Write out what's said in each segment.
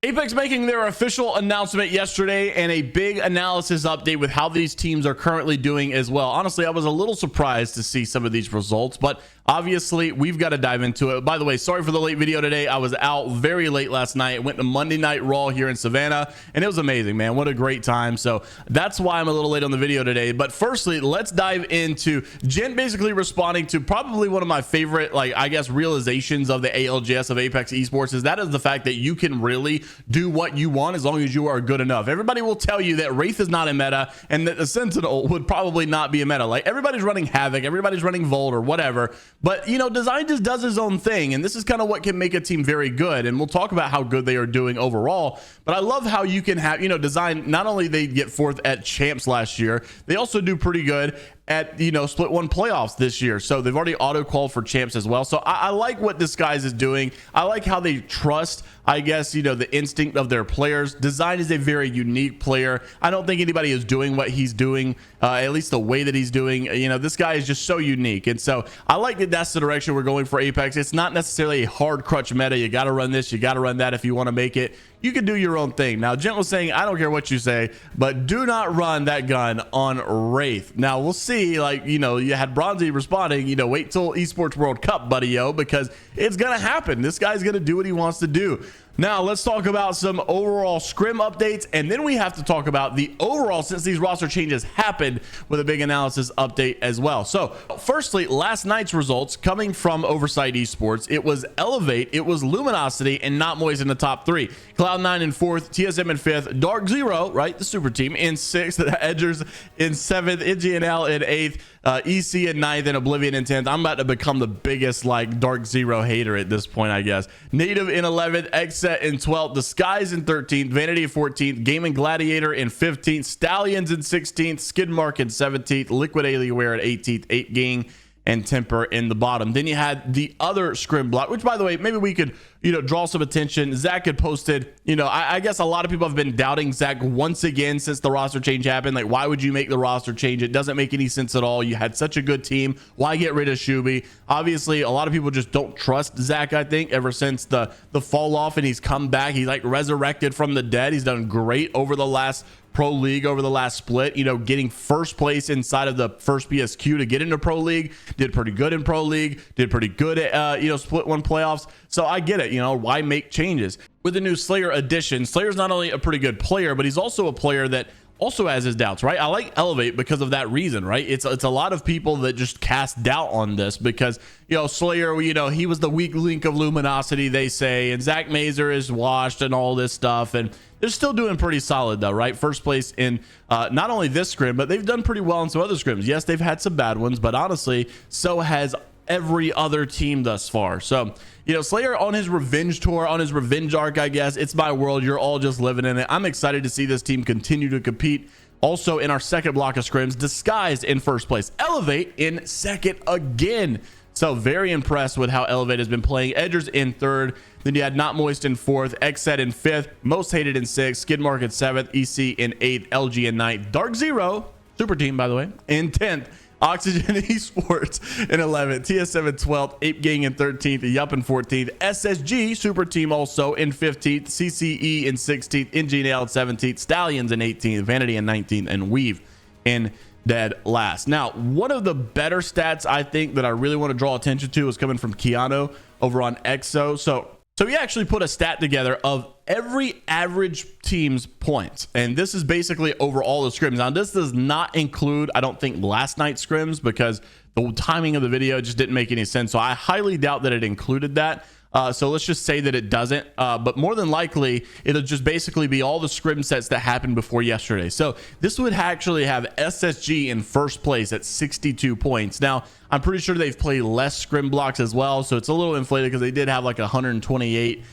Apex making their official announcement yesterday and a big analysis update with how these teams are currently doing as well. Honestly, I was a little surprised to see some of these results, but obviously we've got to dive into it. By the way, sorry for the late video today. I was out very late last night. Went to Monday Night Raw here in Savannah, and it was amazing, man. What a great time. So that's why I'm a little late on the video today. But firstly, let's dive into Gent basically responding to probably one of my favorite, like, I guess, realizations of the ALGS of Apex Esports is the fact that you can really do what you want as long as you are good enough. Everybody will tell you that Wraith is not a meta and that the Sentinel would probably not be a meta. Like, everybody's running Havoc, everybody's running Volt or whatever, but you know, Design just does his own thing, and this is kind of what can make a team very good. And we'll talk about how good they are doing overall, but I love how you can have, you know, Design, not only they get fourth at champs last year, they also do pretty good at, you know, split one playoffs this year. So they've already auto qualified for champs as well. So I like what Disguise is doing. I like how they trust, I guess, you know, the instinct of their players. Design is a very unique player. I don't think anybody is doing what he's doing, at least the way that he's doing. You know, this guy is just so unique. And so I like that that's the direction we're going for Apex. It's not necessarily a hard crutch meta. You got to run this, you got to run that if you want to make it. You can do your own thing. Now, Gent was saying, I don't care what you say, but do not run that gun on Wraith. Now, we'll see. Like, you know, you had Bronzy responding, you know, wait till Esports World Cup, buddy, yo, because it's going to happen. This guy's going to do what he wants to do. Now, let's talk about some overall scrim updates, and then we have to talk about the overall, since these roster changes happened, with a big analysis update as well. So, firstly, last night's results coming from Oversight Esports. It was Elevate, it was Luminosity, and Not Moist in the top three. Cloud9 in fourth, TSM in fifth, Dark Zero, right, the super team, in sixth, Edgers in seventh, NGNL in eighth, EC in ninth, and Oblivion in 10th. I'm about to become the biggest, like, Dark Zero hater at this point, I guess. Native in 11th, Xset in 12th, Disguise in 13th, Vanity in 14th, Gaming Gladiator in 15th, Stallions in 16th, Skidmark in 17th, Liquid Alienware at 18th, 8 Gang and Temper in the bottom. Then you had the other scrim block, which, by the way, maybe we could, you know, draw some attention. Zach had posted, you know, I guess a lot of people have been doubting Zach once again since the roster change happened. Like, why would you make the roster change? It doesn't make any sense at all. You had such a good team. Why get rid of Shuby? Obviously, a lot of people just don't trust Zach, I think, ever since the fall off, and he's come back. He's like resurrected from the dead. He's done great over the last Pro League, over the last split, you know, getting first place inside of the first PSQ to get into Pro League. Did pretty good in Pro League, did pretty good at, you know, split one playoffs. So I get it, you know, why make changes? With the new Slayr addition, Slayer's not only a pretty good player, but he's also a player that also has his doubts, right? I like Elevate because of that reason, right? It's a lot of people that just cast doubt on this because, you know, Slayr, you know, he was the weak link of Luminosity, they say, and Zach Mazer is washed and all this stuff, and they're still doing pretty solid though, right? First place in not only this scrim, but they've done pretty well in some other scrims. Yes, they've had some bad ones, but honestly, so has every other team thus far. So, you know, Slayr on his revenge tour, on his revenge arc, I guess. It's my world. You're all just living in it. I'm excited to see this team continue to compete. Also, in our second block of scrims, Disguised in first place, Elevate in second again. So very impressed with how Elevate has been playing. Edgers in third. Then you had Not Moist in fourth, Xset in fifth, Most Hated in sixth, Skidmark in seventh, EC in eighth, LG in ninth, Dark Zero, super team by the way, in 10th. Oxygen Esports in 11th, TSM in 12th, Ape Gang in 13th, Yup in 14th, SSG Super Team also in 15th, CCE in 16th, NGNL in 17th, Stallions in 18th, Vanity in 19th, and Weave in dead last. Now, one of the better stats I think that I really want to draw attention to is coming from Keanu over on EXO. So he actually put a stat together of every average team's points, and this is basically over all the scrims. Now, this does not include, I don't think, last night's scrims because the timing of the video just didn't make any sense. So I highly doubt that it included that. So let's just say that it doesn't, but more than likely it'll just basically be all the scrim sets that happened before yesterday. So this would actually have SSG in first place at 62 points. Now, I'm pretty sure they've played less scrim blocks as well, so it's a little inflated because they did have like a 128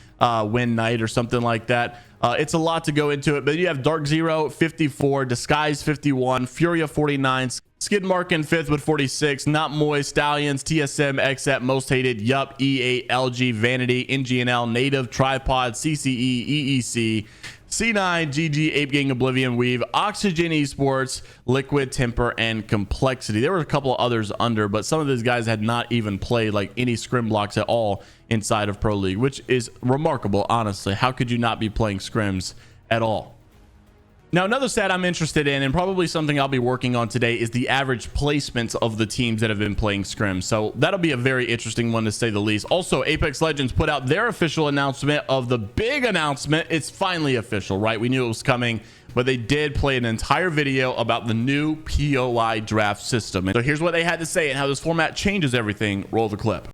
win night or something like that. It's a lot to go into it, but you have Dark Zero 54, Disguise 51, Furia 49, Skidmark in fifth with 46, Not Moist, Stallions, TSM, Xset, Most Hated, Yup, E8, LG, Vanity, NGNL, Native, Tripod, CCE, EEC, C9, GG, Ape Gang, Oblivion, Weave, Oxygen Esports, Liquid, Temper, and Complexity. There were a couple others under, but some of these guys had not even played like any scrim blocks at all inside of Pro League, which is remarkable. Honestly, how could you not be playing scrims at all? Now, another stat I'm interested in, and probably something I'll be working on today, is the average placements of the teams that have been playing scrims. So that'll be a very interesting one, to say the least. Also, Apex Legends put out their official announcement of the big announcement. It's finally official, right? We knew it was coming, but they did play an entire video about the new POI draft system. So here's what they had to say and how this format changes everything. Roll the clip.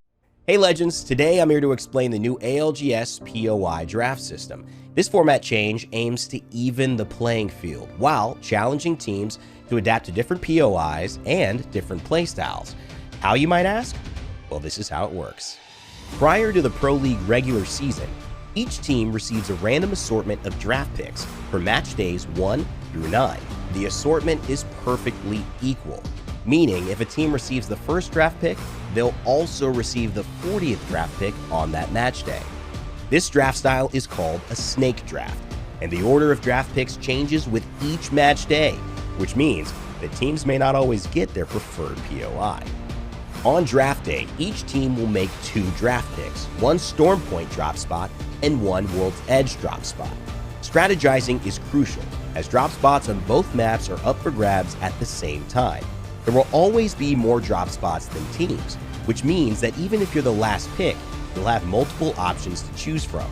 Hey Legends, today I'm here to explain the new ALGS POI draft system. This format change aims to even the playing field while challenging teams to adapt to different POIs and different playstyles. How, you might ask? Well, this is how it works. Prior to the Pro League regular season, each team receives a random assortment of draft picks for match days 1 through 9. The assortment is perfectly equal, meaning if a team receives the first draft pick, they'll also receive the 40th draft pick on that match day. This draft style is called a snake draft, and the order of draft picks changes with each match day, which means that teams may not always get their preferred POI. On draft day, each team will make 2 draft picks, 1 Storm Point drop spot and 1 World's Edge drop spot. Strategizing is crucial, as drop spots on both maps are up for grabs at the same time. There will always be more drop spots than teams, which means that even if you're the last pick, you'll have multiple options to choose from.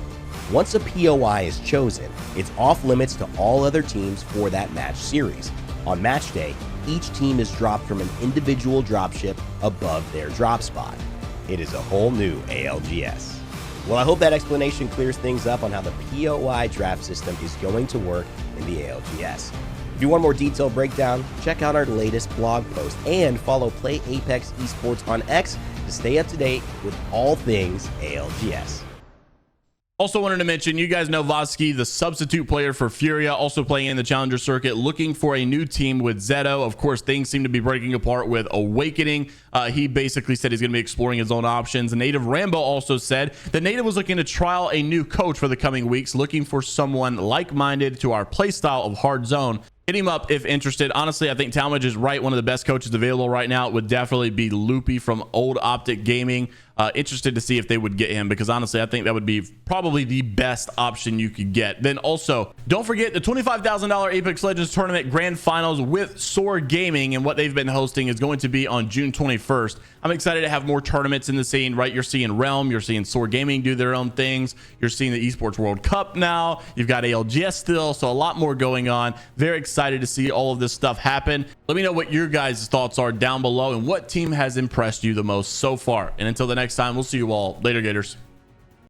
Once a POI is chosen, it's off limits to all other teams for that match series. On match day, each team is dropped from an individual dropship above their drop spot. It is a whole new ALGS. Well, I hope that explanation clears things up on how the POI draft system is going to work in the ALGS. If you want more detailed breakdown, check out our latest blog post and follow Play Apex Esports on X to stay up to date with all things ALGS. Also wanted to mention, you guys know Vosky, the substitute player for Furia, also playing in the Challenger circuit, looking for a new team with Zeto. Of course, things seem to be breaking apart with Awakening. He basically said he's going to be exploring his own options. Native Rambo also said that Native was looking to trial a new coach for the coming weeks, looking for someone like-minded to our playstyle of Hard Zone. Hit him up if interested. Honestly, I think Talmadge is right. One of the best coaches available right now would definitely be Loopy from Old Optic Gaming. Interested to see if they would get him, because honestly, I think that would be probably the best option you could get. Then also, don't forget the $25,000 Apex Legends Tournament Grand Finals with Soar Gaming, and what they've been hosting is going to be on June 21st. I'm excited to have more tournaments in the scene, right? You're seeing Realm, you're seeing Soar Gaming do their own things. You're seeing the Esports World Cup now. You've got ALGS still, so a lot more going on. Very excited to see all of this stuff happen. Let me know what your guys' thoughts are down below and what team has impressed you the most so far. And until the next time, we'll see you all later, Gators.